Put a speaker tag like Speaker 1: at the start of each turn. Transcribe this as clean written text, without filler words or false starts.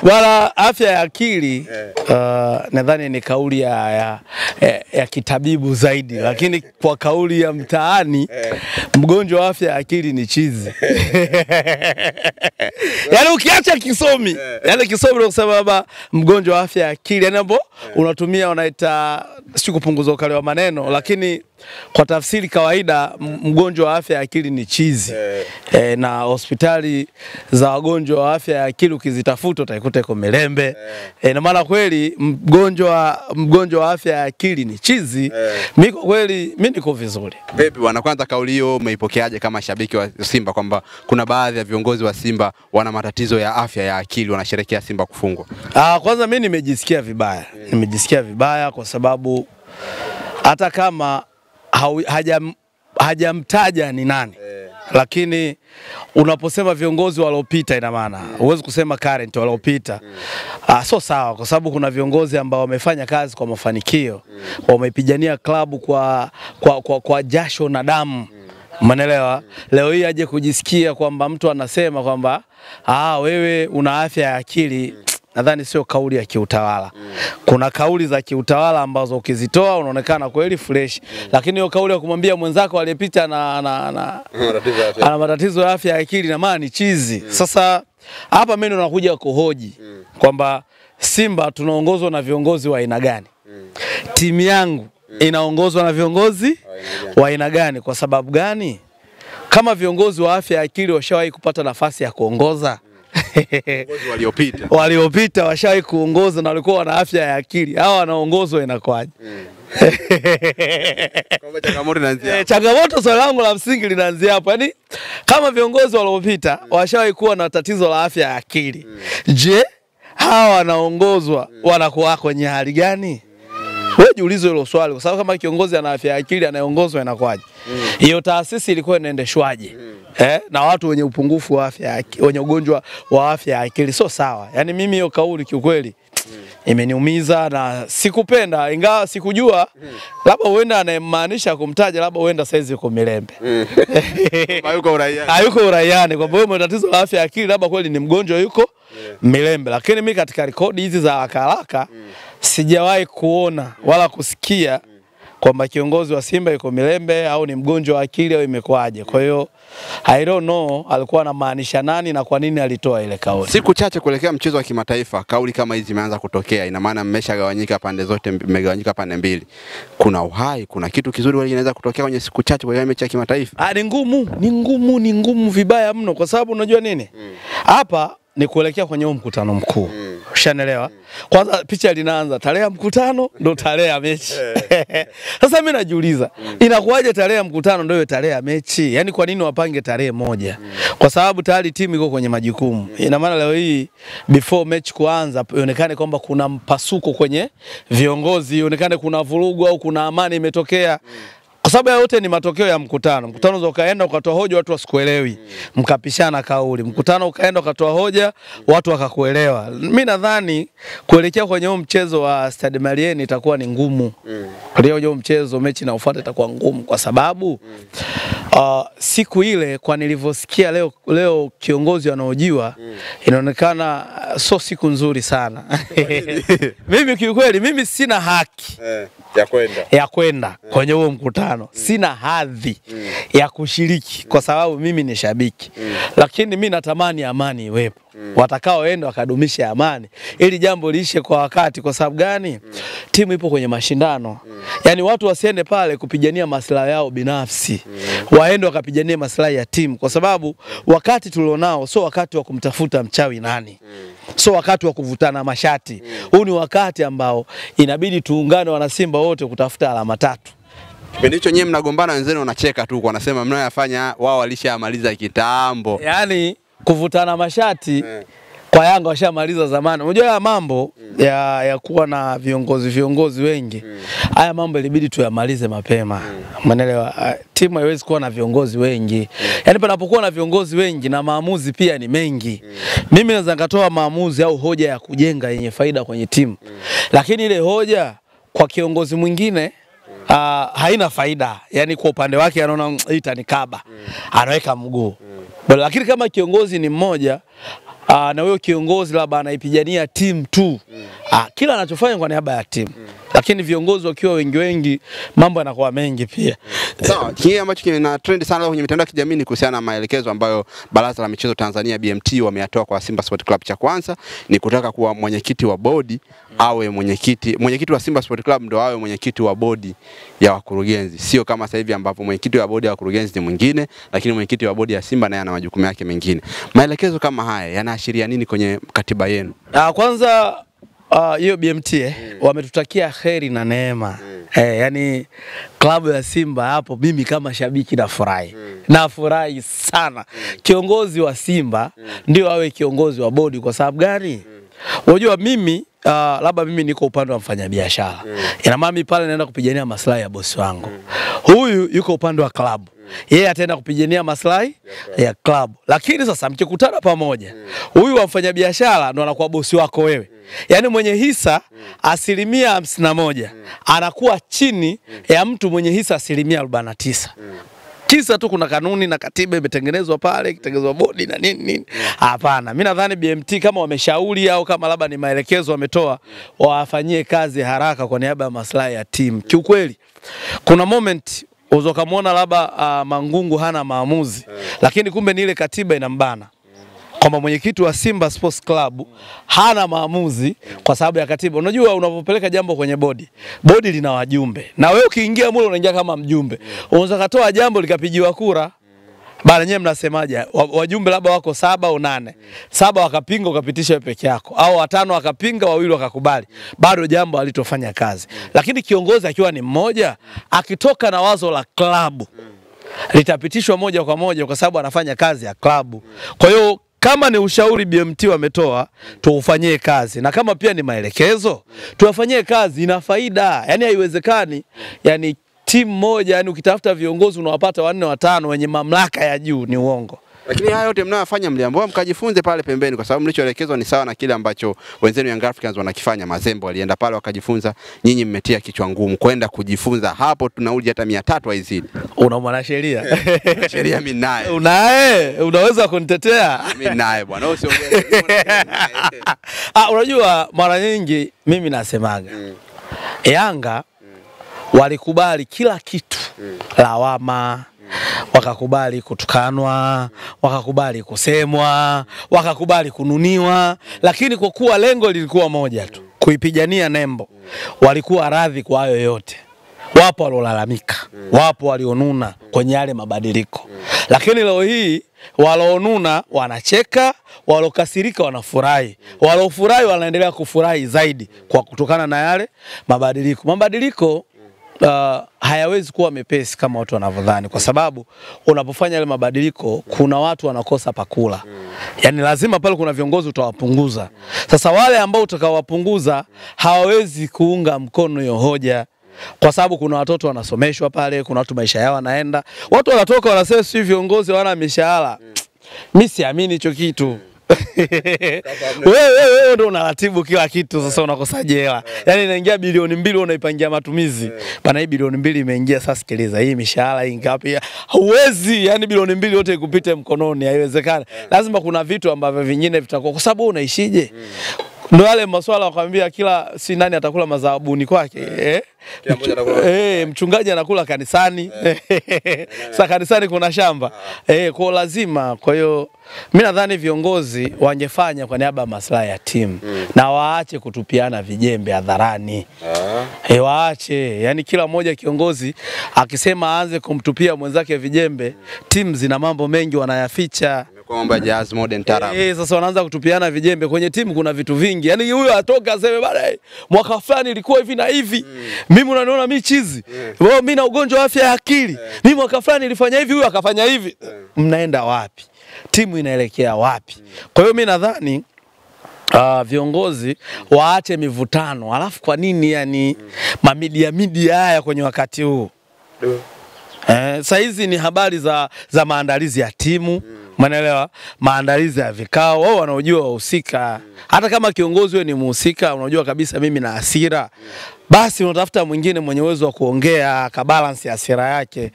Speaker 1: Wala afya ya akili nadhani ni kauli ya kitabibu zaidi, lakini kwa kauli ya mtaani mgonjwa wa afya ya akili ni chizi. Yaani ukiacha kisomi, yaani kisomi ndio kusema baba mgonjwa wa afya ya akili, yaani hapo unatumia unaita si kupunguza ukali wa maneno, lakini kwa tafsiri kawaida mgonjwa wa afya ya akili ni chizi. Na hospitali za wagonjwa wa afya ya akili ukizitafuta utaikuta iko Milembe. Na maana kweli mgonjwa wa afya ya akili ni chizi. Mimi kweli mimi niko vizuri.
Speaker 2: Vipi bwana, kwanza kauli hiyo umeipokeaje kama shabiki wa Simba kwamba kuna baadhi ya viongozi wa Simba wana matatizo ya afya ya akili wanasherehekea Simba kufungwa?
Speaker 1: Kwanza mimi nimejisikia vibaya. Nimejisikia vibaya kwa sababu hata kama hajamtaja ni nani, lakini unaposema viongozi waliopita ina maana huwezi kusema current waliopita. So sawa, kwa sababu kuna viongozi ambao wamefanya kazi kwa mafanikio, wamepigania klabu kwa jasho na damu. Umeelewa? Leo hii aje kujisikia kwamba mtu anasema kwamba wewe una afya ya akili, nadhani sio kauli ya kiutawala. Kuna kauli za kiutawala ambazo ukizitoa unaonekana kweli fresh, lakini hiyo kauli ya kumwambia mwenzako aliyepita ana matatizo ya afya ya akili na maana ni chizi. Sasa hapa mimi ndo nakuja kuhoji kwamba Simba tunaongozwa na viongozi wa aina gani? Timu yangu inaongozwa na viongozi wa aina gani? Kwa sababu gani? Kama viongozi wa afya ya akili washawahi kupata nafasi ya kuongoza, waliopita washawahi kuongoza na walikuwa wana afya ya akili, hao wanaongozwa inakwaje? Changamoto swali langu la msingi linaanzia hapo. Yaani kama viongozi waliopita washawahi kuwa na tatizo la afya ya akili, je, hawa wanaongozwa wanakuwa kwenye hali gani? Wewe jiulize hilo swali, kwa sababu kama kiongozi ana afya ya akili anaongozwa inakwaje? Hiyo taasisi ilikuwa inaendeshwaje? Na watu wenye upungufu wa afya, wenye ugonjwa wa afya ya akili, sio sawa. Yaani mimi hiyo kauli kiukweli imeniumiza na sikupenda, ingawa sikujua labda huenda anayemaanisha kumtaja labda huenda saizi yuko Milembe. Hayuko uraiani kwa sababu tatizo la afya ya akili labda kweli ni mgonjwa yuko Milembe, lakini mimi katika rekodi hizi za haraka sijawahi kuona wala kusikia kwamba kiongozi wa Simba yuko Milembe au ni mgonjwa wa akili au imekwaje. Kwa hiyo I don't know alikuwa anamaanisha nani na kwa nini alitoa ile kauli.
Speaker 2: Siku chache kuelekea mchezo wa kimataifa, kauli kama hizi zimeanza kutokea. Ina maana mmeshagawanyika pande zote, mmegawanyika pande mbili. Kuna uhai, kuna kitu kizuri wale inaweza kutokea kwenye siku chache kwa mechi ya kimataifa?
Speaker 1: Ni ngumu vibaya mno, kwa sababu unajua nini? Hapa ni kuelekea kwenye huo mkutano mkuu. Ushaelewa? Kwanza picha linaanza tarehe ya mkutano ndo tarehe ya mechi. Sasa mimi najiuliza, inakuwaje tarehe ya mkutano ndio tarehe ya mechi? Yaani kwa nini wapange tarehe moja? Kwa sababu tayari timu iko kwenye majukumu. Ina maana leo hii before match kuanza ionekane kwamba kuna mpasuko kwenye viongozi, ionekane kuna vurugu au kuna amani imetokea. Kwa sababu yote ni matokeo ya mkutano. Mkutano ukaenda ukatoa hoja watu wasikuelewi, mkapishana kauli. Mkutano ukaenda ukatoa hoja watu wakakuelewa. Mimi nadhani kuelekea kwenye huo mchezo wa Stade Malien itakuwa ni ngumu. Kwa hiyo mchezo mechi inayofuata itakuwa ngumu kwa sababu siku ile kwa nilivyosikia leo kiongozi anaojiwa inaonekana sio siku nzuri sana. Mimi kiukweli mimi sina haki ya kwenda kwenye huo mkutano. Sina hadhi ya kushiriki kwa sababu mimi ni shabiki. Lakini mimi natamani amani iwepo. Watakaoenda wakadumisha amani ili jambo liishe kwa wakati. Kwa sababu gani? Timu ipo kwenye mashindano. Yaani watu wasiende pale kupigania maslahi yao binafsi. Waende wakapigania maslahi ya timu, kwa sababu wakati tulionao sio wakati wa kumtafuta mchawi nani. Sio wakati wa kuvutana mashati. Huu ni wakati ambao inabidi tuungane wana Simba wote kutafuta alama 3.
Speaker 2: Kipindi hicho nyewe mnagombana, wenzenu wanacheka tu, wanasema mnayoyafanya wao walishamaliza kitambo.
Speaker 1: Yaani kuvutana mashati kwa Yanga washamaliza zamani. Unajua haya mambo ya kuwa na viongozi wengi. Haya mambo ilibidi tuyamalize mapema. Umeelewa? Timu haiwezi kuwa na viongozi wengi. Yaani panapokuwa na viongozi wengi na maamuzi pia ni mengi. Mimi naweza nikatoa maamuzi au hoja ya kujenga yenye faida kwenye timu. Lakini ile hoja kwa kiongozi mwingine haina faida. Yaani kwa upande wake anaona itanikaba. Anaweka mguu. Lakini kama kiongozi ni mmoja na huyo kiongozi labda anaipigania timu tu, kila anachofanya kwa niaba ya timu. Lakini viongozi wakiwa wengi mambo yanakuwa mengi pia.
Speaker 2: Sawa, kile ambacho kina trend sana kwenye mitandao ya kijamii ni kuhusiana na maelekezo ambayo Baraza la Michezo Tanzania BMT wameyatoa kwa Simba Sport Club. Cha kwanza ni kutaka kuwa mwenyekiti wa bodi awe mwenyekiti wa Simba Sport Club ndo awe mwenyekiti wa bodi ya wakurugenzi. Sio kama sasa hivi ambapo mwenyekiti wa bodi ya wakurugenzi ni mwingine, lakini mwenyekiti wa bodi ya Simba naye ana majukumu yake mengine. Maelekezo kama haya yanaashiria nini kwenye katiba yenu?
Speaker 1: Kwanza hiyo BMT wametutakia kheri na neema. Yani klabu ya Simba hapo, mimi kama shabiki nafurahi. Nafurahi sana. Kiongozi wa Simba ndio awe kiongozi wa bodi. Kwa sababu gani? Unajua mimi labda mimi niko upande wa mfanyabiashara. Ina maana mimi pale naenda kupigania maslahi ya bosi wangu. Huyu yuko upande wa klabu. Yeye ataenda kupigania maslahi ya klabu. Lakini sasa mkikutana pamoja, huyu wa mfanyabiashara ndo anakuwa bosi wako wewe. Yaani mwenye hisa 51% anakuwa chini ya mtu mwenye hisa 49%. Kisa tu kuna kanuni na katiba imetengenezwa pale, kitengenezwa bodi na nini. Hapana, mimi nadhani BMT kama wameshauri au kama labda ni maelekezo wametoa, wafanyie kazi haraka kwa niaba ya maslahi ya timu. Kiukweli kuna moment uzokamwona labda Mangungu hana maamuzi, lakini kumbe ni ile katiba inambana kwamba mwenyekiti wa Simba Sports Club hana maamuzi kwa sababu ya katiba. Unajua unapopeleka jambo kwenye bodi lina wajumbe, na wewe ukiingia mule unaingia kama mjumbe. Unaweza katoa jambo likapigiwa kura, bana nyewe mnasemaje? Wajumbe labda wako 7 au 8. 7 wakapinga ukapitisha wewe peke yako, au 5 wakapinga 2 wakakubali, bado jambo halitofanya kazi. Lakini kiongozi akiwa ni mmoja, akitoka na wazo la klabu litapitishwa moja kwa moja kwa sababu anafanya kazi ya klabu. Kwa hiyo kama ni ushauri BMT wametoa, tuufanyie kazi. Na kama pia ni maelekezo, tuwafanyie kazi, ina faida. Yaani haiwezekani yani timu moja, yani ukitafuta viongozi unawapata 4 5 wenye mamlaka ya juu, ni uongo.
Speaker 2: Lakini haya yote mnayofanya mliambiwa mkajifunze pale pembeni, kwa sababu mlichoelekezwa ni sawa na kile ambacho wenzenu Young Africans wanakifanya. Mazembe walienda pale wakajifunza, nyinyi mmetia kichwa ngumu kwenda kujifunza. Hapo tunauli hata 300 haizidi.
Speaker 1: Una mwanasheria?
Speaker 2: Sheria mimi naye.
Speaker 1: Unaye? Unaweza kunitetea?
Speaker 2: Mimi naye bwana, usiongee.
Speaker 1: Unajua mara nyingi mimi nasemaga Yanga walikubali kila kitu, lawama, wakakubali kutukanwa, wakakubali kusemwa, wakakubali kununiwa, lakini kwa kuwa lengo lilikuwa moja tu, kuipigania nembo, walikuwa radhi kwa hayo yote. Wapo waliolalamika, wapo walionuna kwenye yale mabadiliko, lakini leo hii walionuna wanacheka, walokasirika wanafurahi, walofurahi wanaendelea kufurahi zaidi kwa kutokana na yale mabadiliko. Mabadiliko hayawezi kuwa mepesi kama watu wanavyodhani, kwa sababu unapofanya yale mabadiliko kuna watu wanakosa pakula. Yaani lazima pale kuna viongozi utawapunguza. Sasa wale ambao utakawapunguza hawawezi kuunga mkono hiyo hoja, kwa sababu kuna watoto wanasomeshwa pale, kuna watu maisha yao wanaenda. Watu wanatoka wanasema si viongozi wana mishahara. Mimi siamini hicho kitu. Wewe ndio unaratibu kila kitu, sasa unakosaje hela? Yaani inaingia bilioni 2 unaipangia matumizi. Bana hii bilioni 2 imeingia, sasa sikiliza, hii mishahara hii ngapi? Huwezi, yani bilioni 2 yote ikupite mkononi, haiwezekani. Lazima kuna vitu ambavyo vingine vitakuwa, kwa sababu unaishije? Ndio wale maswala wakwambia kila si nani atakula mazabuni kwake. Kila mmoja atakula. Mchungaji anakula kanisani. Sasa kanisani kuna shamba. Kwa lazima. Kwa hiyo mimi nadhani viongozi wangefanya kwa niaba ya maslahi ya timu na waache kutupiana vijembe hadharani. Waache, yani kila mmoja kiongozi akisema aanze kumtupia mwenzake vijembe, timu zina mambo mengi wanayaficha.
Speaker 2: Kwamba jazz modern tarab.
Speaker 1: Sasa wanaanza kutupiana vijembe kwenye timu, kuna vitu vingi. Yaani huyo atoka aseme bana mwaka fulani ilikuwa hivi na hivi. Mimi unaniona mimi chizi. Wewe mimi na ugonjwa wa afya ya akili. Mimi mwaka fulani nilifanya hivi, huyo akafanya hivi. Mnaenda wapi? Timu inaelekea wapi? Kwa hiyo mimi nadhani viongozi waache mivutano. Alafu kwa nini yani media haya kwenye wakati huu? Sasa hizi ni habari za maandalizi ya timu, umeelewa? Maandalizi ya vikao, wao wanaojua wahusika. Hata kama kiongozi wewe ni mhusika, unajua kabisa mimi na hasira, basi unatafuta mwingine mwenye uwezo wa kuongea, akabalance hasira yake.